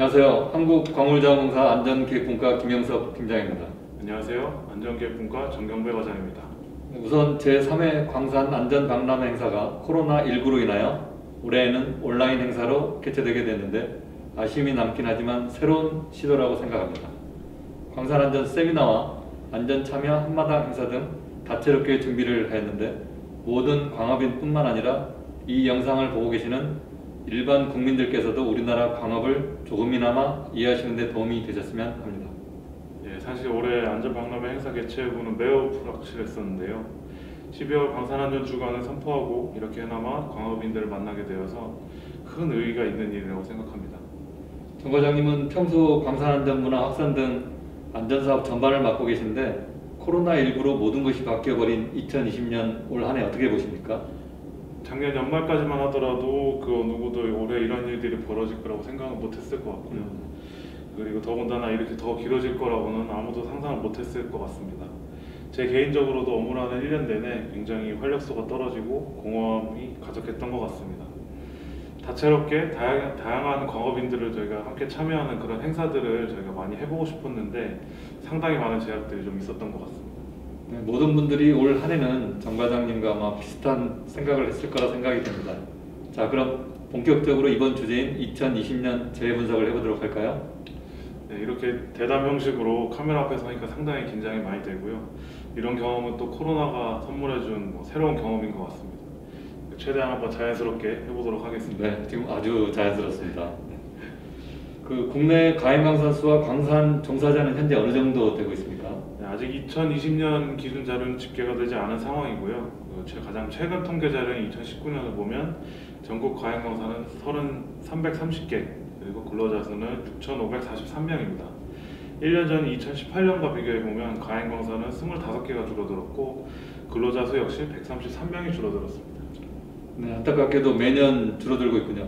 안녕하세요. 한국광물자원공사 안전기획분과 김영석 팀장입니다. 안녕하세요. 안전기획분과 정경배 과장입니다. 우선 제3회 광산안전박람 행사가 코로나19로 인하여 올해에는 온라인 행사로 개최되게 됐는데 아쉬움이 남긴 하지만 새로운 시도라고 생각합니다. 광산안전 세미나와 안전참여 한마당 행사 등 다채롭게 준비를 하였는데 모든 광업인뿐만 아니라 이 영상을 보고 계시는 일반 국민들께서도 우리나라 광업을 조금이나마 이해하시는 데 도움이 되셨으면 합니다. 사실 올해 안전박람회 행사 개최 여부는 매우 불확실했었는데요. 12월 광산안전주간을 선포하고 이렇게나마 광업인들을 만나게 되어서 큰 의의가 있는 일이라고 생각합니다. 정 과장님은 평소 광산안전문화 확산 등 안전사업 전반을 맡고 계신데 코로나19로 모든 것이 바뀌어버린 2020년 올 한 해 어떻게 보십니까? 작년 연말까지만 하더라도 그 누구도 올해 이런 일들이 벌어질 거라고 생각은 못했을 것 같고요. 그리고 더군다나 이렇게 더 길어질 거라고는 아무도 상상을 못했을 것 같습니다. 제 개인적으로도 업무라는 1년 내내 굉장히 활력소가 떨어지고 공허함이 가득했던 것 같습니다. 다채롭게 다양한 광업인들을 저희가 함께 참여하는 그런 행사들을 저희가 많이 해보고 싶었는데 상당히 많은 제약들이 좀 있었던 것 같습니다. 네, 모든 분들이 올 한 해는 정 과장님과 아마 비슷한 생각을 했을 거라 생각이 됩니다. 자, 그럼 본격적으로 이번 주제인 2020년 재분석을 해보도록 할까요? 네, 이렇게 대담 형식으로 카메라 앞에 서니까 상당히 긴장이 많이 되고요. 이런 경험은 또 코로나가 선물해준 새로운 경험인 것 같습니다. 최대한 한번 자연스럽게 해보도록 하겠습니다. 네, 지금 아주 자연스럽습니다. 그 국내 가행광산 수와 광산 종사자는 현재 어느 정도 되고 있습니까? 네, 아직 2020년 기준 자료는 집계가 되지 않은 상황이고요. 가장 최근 통계 자료인 2019년을 보면 전국 가행광산은 330개, 그리고 근로자 수는 6,543명입니다. 1년 전 2018년과 비교해보면 가행광산은 25개가 줄어들었고 근로자 수 역시 133명이 줄어들었습니다. 네, 안타깝게도 매년 줄어들고 있군요.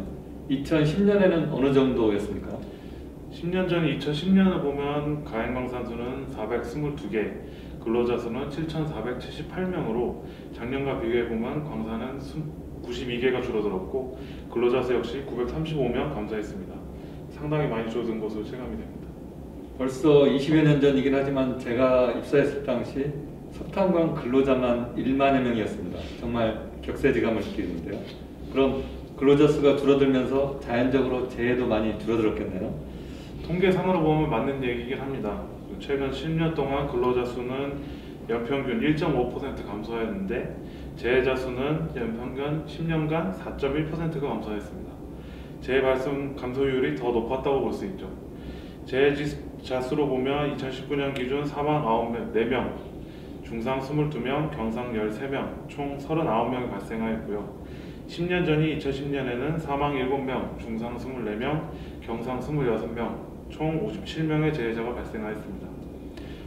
2010년에는 어느 정도였습니까? 10년 전 2010년을 보면 가행광산 수는 422개, 근로자 수는 7,478명으로 작년과 비교해보면 광산은 92개가 줄어들었고 근로자 수 역시 935명 감소했습니다. 상당히 많이 줄어든 것으로 체감이 됩니다. 벌써 20여 년 전이긴 하지만 제가 입사했을 당시 석탄광 근로자만 1만여 명이었습니다. 정말 격세지감을 느끼는데요. 그럼 근로자 수가 줄어들면서 자연적으로 재해도 많이 줄어들었겠네요. 통계상으로 보면 맞는 얘기긴 합니다. 최근 10년 동안 근로자 수는 연평균 1.5% 감소했는데 재해자 수는 연평균 10년간 4.1%가 감소했습니다. 재해 발생 감소율이 더 높았다고 볼 수 있죠. 재해자 수로 보면 2019년 기준 사망 4명, 중상 22명, 경상 13명, 총 39명이 발생하였고요. 10년 전인 2010년에는 사망 7명, 중상 24명, 경상 26명, 총 57명의 재해자가 발생하였습니다.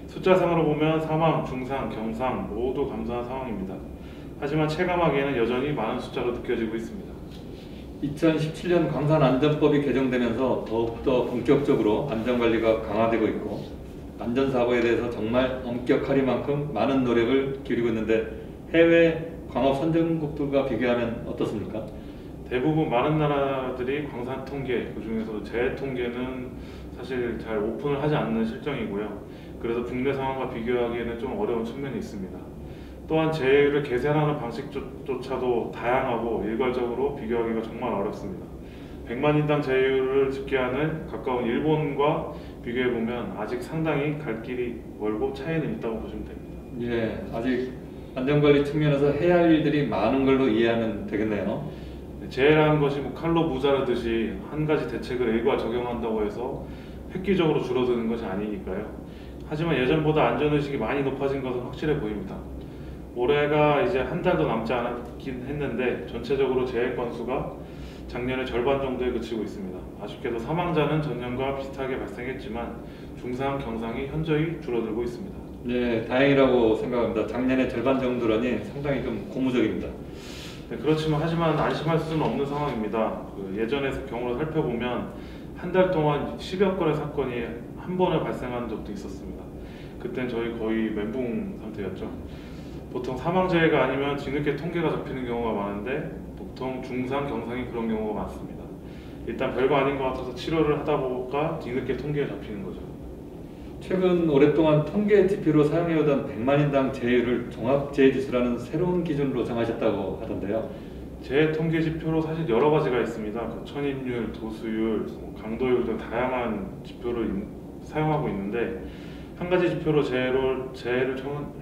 숫자상으로 보면 사망, 중상, 경상 모두 감소한 상황입니다. 하지만 체감하기에는 여전히 많은 숫자로 느껴지고 있습니다. 2017년 광산안전법이 개정되면서 더욱더 본격적으로 안전관리가 강화되고 있고 안전사고에 대해서 정말 엄격하리만큼 많은 노력을 기울이고 있는데 해외 광업 선진국들과 비교하면 어떻습니까? 대부분 많은 나라들이 광산 통계, 그 중에서도 재해 통계는 사실 잘 오픈을 하지 않는 실정이고요. 그래서 국내 상황과 비교하기에는 좀 어려운 측면이 있습니다. 또한 재해를 계산하는 방식조차도 다양하고 일괄적으로 비교하기가 정말 어렵습니다. 100만 인당 재해율을 집계하는 가까운 일본과 비교해보면 아직 상당히 갈 길이 멀고 차이는 있다고 보시면 됩니다. 예, 아직 안전관리 측면에서 해야 할 일들이 많은 걸로 이해하면 되겠네요. 재해라는 것이 칼로 무자르듯이 한 가지 대책을 일괄 적용한다고 해서 획기적으로 줄어드는 것이 아니니까요. 하지만 예전보다 안전의식이 많이 높아진 것은 확실해 보입니다. 올해가 이제 한 달도 남지 않았긴 했는데 전체적으로 재해 건수가 작년의 절반 정도에 그치고 있습니다. 아쉽게도 사망자는 전년과 비슷하게 발생했지만 중상, 경상이 현저히 줄어들고 있습니다. 네, 다행이라고 생각합니다. 작년의 절반 정도라니 상당히 좀 고무적입니다. 네, 그렇지만 하지만 안심할 수는 없는 상황입니다. 예전의 경우를 살펴보면 한 달 동안 10여 건의 사건이 한 번에 발생한 적도 있었습니다. 그땐 저희 거의 멘붕 상태였죠. 보통 사망재해가 아니면 뒤늦게 통계가 잡히는 경우가 많은데 보통 중상, 경상이 그런 경우가 많습니다. 일단 별거 아닌 것 같아서 치료를 하다 보니까 뒤늦게 통계에 잡히는 거죠. 최근 오랫동안 통계 지표로 사용해오던 100만인당 재해율을 종합재해지수라는 새로운 기준으로 정하셨다고 하던데요. 재해 통계 지표로 사실 여러 가지가 있습니다. 천인율, 도수율, 강도율 등 다양한 지표를 사용하고 있는데 한 가지 지표로 재해를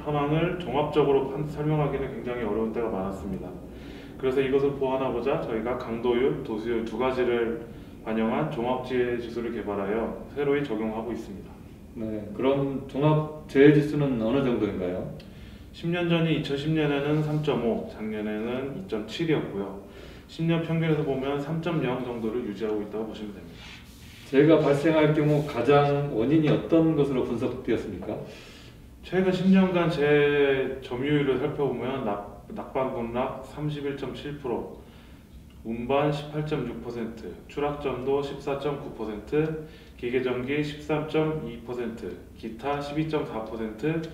현황을 종합적으로 설명하기는 굉장히 어려운 때가 많았습니다. 그래서 이것을 보완하고자 저희가 강도율, 도수율 두 가지를 반영한 종합재해지수를 개발하여 새로이 적용하고 있습니다. 네, 그럼 종합재해지수는 어느 정도인가요? 10년 전이 2010년에는 3.5, 작년에는 2.7이었고요. 10년 평균에서 보면 3.0 정도를 유지하고 있다고 보시면 됩니다. 재해가 발생할 경우 가장 원인이 어떤 것으로 분석되었습니까? 최근 10년간 재해 점유율을 살펴보면 낙반군락 31.7%, 운반 18.6%, 추락점도 14.9%, 기계전기 13.2%, 기타 12.4%,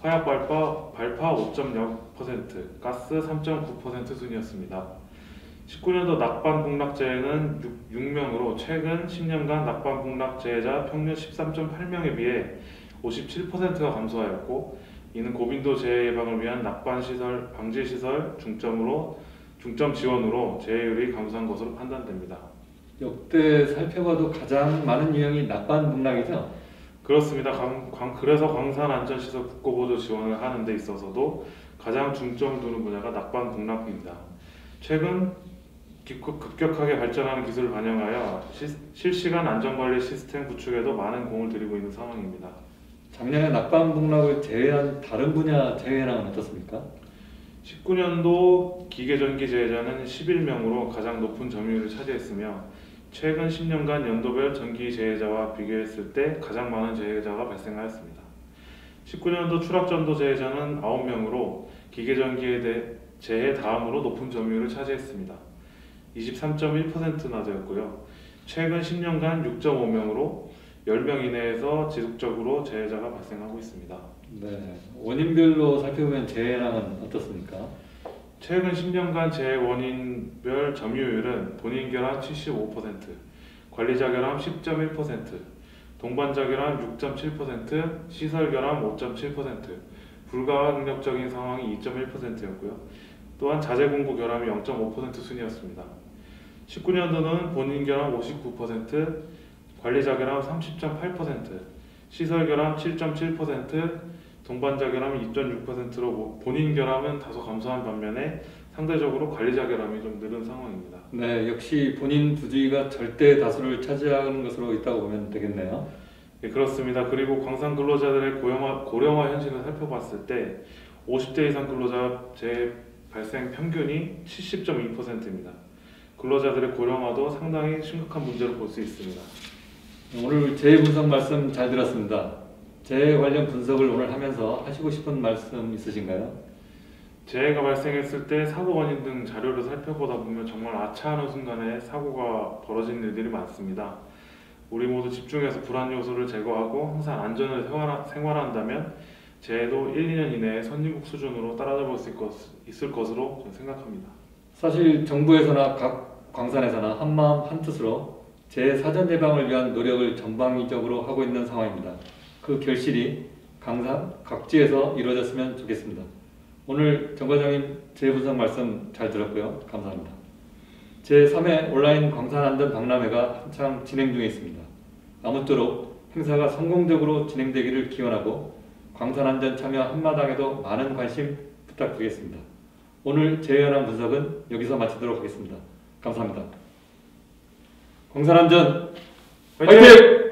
화약 발파 5.0%, 가스 3.9% 순이었습니다. 19년도 낙반 북락재해는 6명으로 최근 10년간 낙반 북락재해자 평균 13.8명에 비해 57%가 감소하였고, 이는 고빈도 재해 예방을 위한 낙반 시설, 방지 시설 중점 지원으로 재해율이 감소한 것으로 판단됩니다. 역대 살펴봐도 가장 많은 유형이 낙반 북락이죠? 그렇습니다. 그래서 광산안전시설 국고보조 지원을 하는 데 있어서도 가장 중점을 두는 분야가 낙반 북락입니다. 최근 급격하게 발전하는 기술을 반영하여 실시간 안전관리 시스템 구축에도 많은 공을 들이고 있는 상황입니다. 작년에 낙반 북락을 제외한 다른 분야 재해는 어떻습니까? 19년도 기계전기 재해자는 11명으로 가장 높은 점유율을 차지했으며 최근 10년간 연도별 전기 재해자와 비교했을 때 가장 많은 재해자가 발생하였습니다. 19년도 추락전도 재해자는 9명으로 기계전기 재해 다음으로 높은 점유율을 차지했습니다. 23.1%나 되었고요. 최근 10년간 6.5명으로 10명 이내에서 지속적으로 재해자가 발생하고 있습니다. 네, 원인별로 살펴보면 재해량은 어떻습니까? 최근 10년간 재해 원인별 점유율은 본인 결함 75%, 관리자 결함 10.1%, 동반자 결함 6.7%, 시설 결함 5.7%, 불가항력적인 상황이 2.1%였고요. 또한 자재 공고 결함이 0.5% 순이었습니다. 19년도는 본인 결함 59%, 관리자 결함 30.8%, 시설 결함 7.7%, 동반자 결함이 2.6%로 본인 결함은 다소 감소한 반면에 상대적으로 관리자 결함이 좀 늘은 상황입니다. 네, 역시 본인 부주의가 절대 다수를 차지하는 것으로 있다고 보면 되겠네요. 네, 그렇습니다. 그리고 광산 근로자들의 고령화 현실을 살펴봤을 때 50대 이상 근로자 재해 발생 평균이 70.2%입니다. 근로자들의 고령화도 상당히 심각한 문제로 볼 수 있습니다. 오늘 재해 분석 말씀 잘 들었습니다. 재해 관련 분석을 오늘 하면서 하시고 싶은 말씀 있으신가요? 재해가 발생했을 때 사고 원인 등 자료를 살펴보다 보면 정말 아차하는 순간에 사고가 벌어지는 일들이 많습니다. 우리 모두 집중해서 불안 요소를 제거하고 항상 안전을 생활한다면 재해도 1, 2년 이내에 선진국 수준으로 따라잡을 수 있을 것으로 저는 생각합니다. 사실 정부에서나 각 광산에서나 한마음 한뜻으로 재해 사전 예방을 위한 노력을 전방위적으로 하고 있는 상황입니다. 그 결실이 광산 각지에서 이루어졌으면 좋겠습니다. 오늘 정 과장님 재해 분석 말씀 잘 들었고요. 감사합니다. 제3회 온라인 광산안전 박람회가 한창 진행 중에 있습니다. 아무쪼록 행사가 성공적으로 진행되기를 기원하고 광산안전 참여 한마당에도 많은 관심 부탁드리겠습니다. 오늘 재해 현황 분석은 여기서 마치도록 하겠습니다. 감사합니다. 광산안전 화이팅!